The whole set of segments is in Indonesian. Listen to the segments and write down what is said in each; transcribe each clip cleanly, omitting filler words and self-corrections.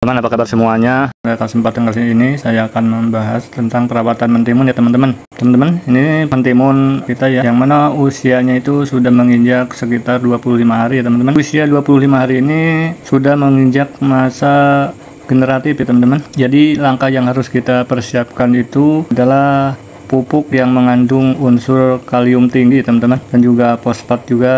Teman, apa kabar semuanya? Pada kesempatan kali ini saya akan membahas tentang perawatan mentimun ya teman-teman. Teman-teman, ini mentimun kita ya, yang mana usianya itu sudah menginjak sekitar 25 hari ya teman-teman. Usia 25 hari ini sudah menginjak masa generatif ya teman-teman. Jadi langkah yang harus kita persiapkan itu adalah pupuk yang mengandung unsur kalium tinggi teman-teman, dan juga fosfat juga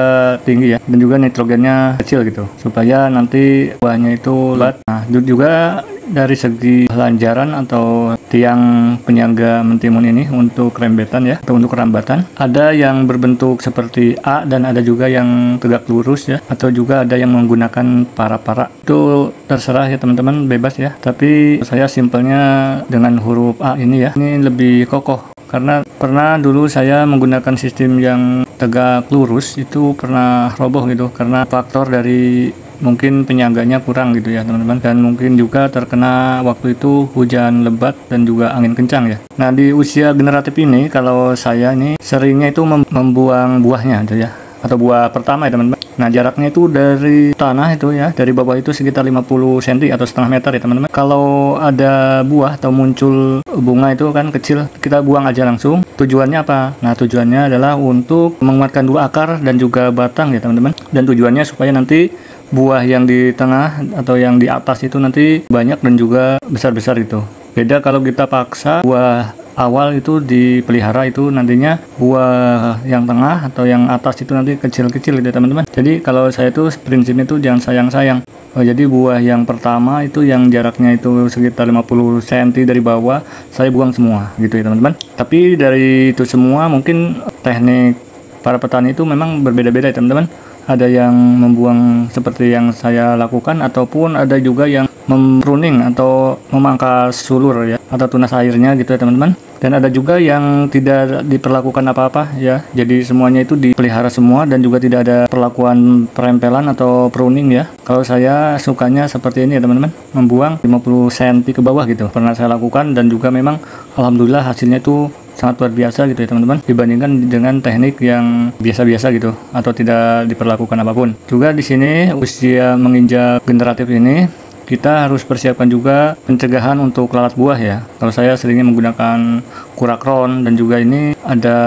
tinggi ya, dan juga nitrogennya kecil gitu, supaya nanti buahnya itu lebat. Nah, juga dari segi lanjaran atau tiang penyangga mentimun ini untuk rembetan ya, atau untuk rambatan, ada yang berbentuk seperti A dan ada juga yang tegak lurus ya, atau juga ada yang menggunakan para-para. Itu terserah ya teman-teman, bebas ya, tapi saya simpelnya dengan huruf A ini ya, ini lebih kokoh. Karena pernah dulu saya menggunakan sistem yang tegak lurus, itu pernah roboh gitu, karena faktor dari mungkin penyangganya kurang gitu ya teman-teman, dan mungkin juga terkena waktu itu hujan lebat dan juga angin kencang ya. Nah, di usia generatif ini kalau saya ini seringnya itu membuang buahnya gitu ya, atau buah pertama ya teman-teman. Nah, jaraknya itu dari tanah itu ya, dari bawah itu sekitar 50 cm atau setengah meter ya teman-teman. Kalau ada buah atau muncul bunga itu kan kecil, kita buang aja langsung. Tujuannya apa? Nah, tujuannya adalah untuk menguatkan dua akar dan juga batang ya teman-teman. Dan tujuannya supaya nanti buah yang di tengah atau yang di atas itu nanti banyak dan juga besar-besar gitu. Beda kalau kita paksa buah awal itu dipelihara, itu nantinya buah yang tengah atau yang atas itu nanti kecil-kecil gitu teman-teman. Jadi kalau saya itu prinsipnya itu jangan sayang-sayang. Jadi buah yang pertama itu yang jaraknya itu sekitar 50 cm dari bawah, saya buang semua gitu ya teman-teman. Tapi dari itu semua mungkin teknik para petani itu memang berbeda-beda ya teman-teman. Ada yang membuang seperti yang saya lakukan, ataupun ada juga yang mempruning atau memangkas sulur ya, atau tunas airnya gitu ya teman-teman. Dan ada juga yang tidak diperlakukan apa-apa ya, jadi semuanya itu dipelihara semua dan juga tidak ada perlakuan perempelan atau pruning ya. Kalau saya sukanya seperti ini ya teman-teman, membuang 50 cm ke bawah gitu, pernah saya lakukan, dan juga memang alhamdulillah hasilnya itu sangat luar biasa gitu ya teman-teman, dibandingkan dengan teknik yang biasa-biasa gitu atau tidak diperlakukan apapun. Juga di sini usia menginjak generatif ini kita harus persiapkan juga pencegahan untuk lalat buah ya. Kalau saya seringnya menggunakan kurakron, dan juga ini ada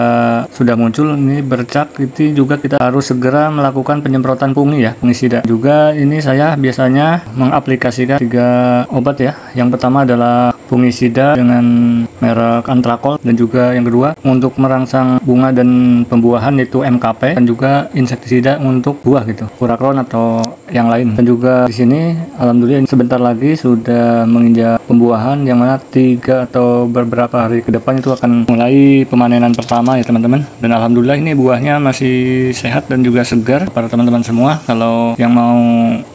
sudah muncul ini bercak, itu juga kita harus segera melakukan penyemprotan fungi ya, fungisida. Juga ini saya biasanya mengaplikasikan 3 obat ya. Yang pertama adalah fungisida dengan merek Antrakol, dan juga yang kedua untuk merangsang bunga dan pembuahan yaitu MKP, dan juga insektisida untuk buah gitu, kurakron atau yang lain. Dan juga di sini alhamdulillah sebentar lagi sudah menginjak pembuahan, yang mana 3 atau beberapa hari ke depan itu akan mulai pemanenan pertama ya teman-teman. Dan alhamdulillah ini buahnya masih sehat dan juga segar para teman-teman semua kalau yang mau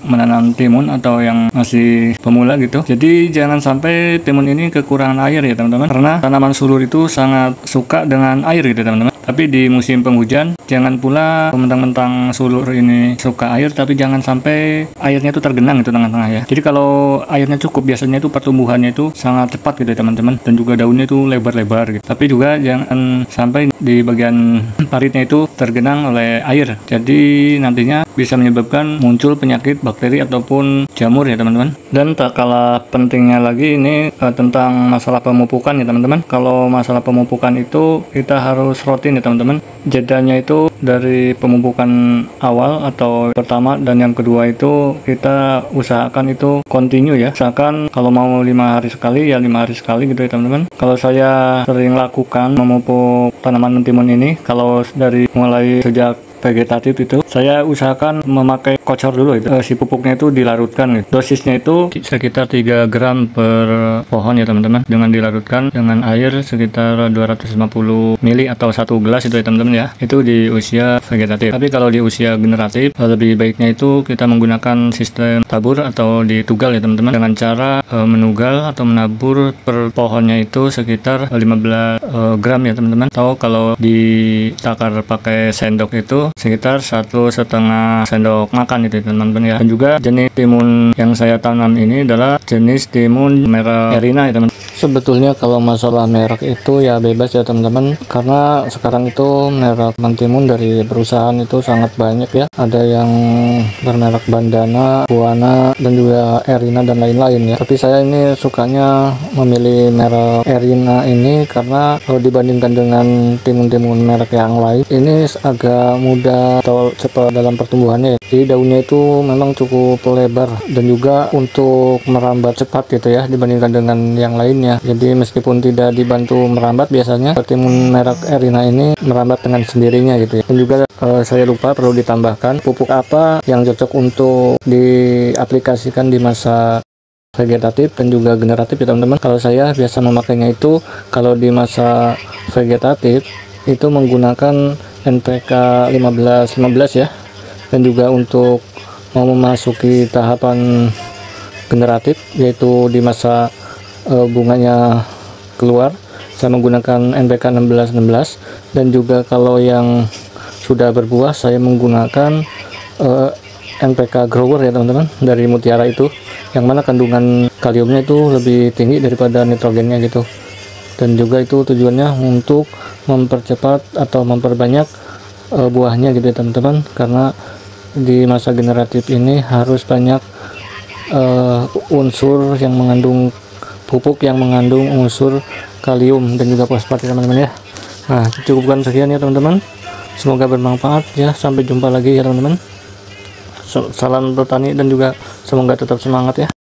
menanam timun atau yang masih pemula gitu. Jadi jangan sampai timun ini kekurangan air ya teman-teman, karena tanaman sulur itu sangat suka dengan air gitu teman-teman. Tapi di musim penghujan jangan pula mentang-mentang sulur ini suka air, tapi jangan sampai airnya itu tergenang itu tengah-tengah ya. Jadi kalau airnya cukup, biasanya itu pertumbuhannya itu sangat cepat gitu ya teman-teman, dan juga daunnya itu lebar-lebar gitu. Tapi juga jangan sampai di bagian paritnya itu tergenang oleh air, jadi nantinya bisa menyebabkan muncul penyakit bakteri ataupun jamur ya teman-teman. Dan tak kalah pentingnya lagi ini tentang masalah pemupukan ya teman-teman. Kalau masalah pemupukan itu kita harus rutin ya teman-teman. Jedanya itu dari pemupukan awal atau pertama dan yang kedua itu kita usahakan itu continue ya. Usahakan kalau mau 5 hari sekali ya 5 hari sekali gitu ya teman-teman. Kalau saya sering lakukan memupuk tanaman mentimun ini, kalau dari mulai sejak vegetatif itu saya usahakan memakai kocor dulu itu. Si pupuknya itu dilarutkan gitu. Dosisnya itu sekitar 3 gram per pohon ya teman-teman, dengan dilarutkan dengan air sekitar 250 ml atau 1 gelas itu ya teman-teman ya. Itu di usia vegetatif. Tapi kalau di usia generatif lebih baiknya itu kita menggunakan sistem tabur atau ditugal ya teman-teman, dengan cara menugal atau menabur per pohonnya itu sekitar 15 gram ya teman-teman. Atau kalau ditakar pakai sendok itu sekitar 1,5 sendok makan itu teman-teman ya. Dan juga jenis timun yang saya tanam ini adalah jenis timun merah Erina ya teman. Sebetulnya kalau masalah merek itu ya bebas ya teman-teman, karena sekarang itu merek mentimun dari perusahaan itu sangat banyak ya. Ada yang bermerek Bandana, Buana, dan juga Erina dan lain-lain ya. Tapi saya ini sukanya memilih merek Erina ini karena kalau dibandingkan dengan timun-timun merek yang lain, ini agak mudah atau cepat dalam pertumbuhannya. Jadi daunnya itu memang cukup lebar dan juga untuk merambat cepat gitu ya dibandingkan dengan yang lainnya. Jadi meskipun tidak dibantu merambat, biasanya timun merek Erina ini merambat dengan sendirinya gitu ya. Dan juga saya lupa perlu ditambahkan pupuk apa yang cocok untuk diaplikasikan di masa vegetatif dan juga generatif ya teman-teman. Kalau saya biasa memakainya itu kalau di masa vegetatif itu menggunakan NPK 15-15 ya. Dan juga untuk mau memasuki tahapan generatif yaitu di masa bunganya keluar, saya menggunakan NPK 16-16. Dan juga kalau yang sudah berbuah saya menggunakan NPK grower ya teman-teman, dari Mutiara itu, yang mana kandungan kaliumnya itu lebih tinggi daripada nitrogennya gitu. Dan juga itu tujuannya untuk mempercepat atau memperbanyak buahnya gitu ya teman-teman, karena di masa generatif ini harus banyak unsur yang mengandung pupuk yang mengandung unsur kalium dan juga fosfat ya teman-teman ya. Nah, cukupkan sekian ya teman-teman, semoga bermanfaat ya. Sampai jumpa lagi ya teman-teman. Salam bertani dan juga semoga tetap semangat ya.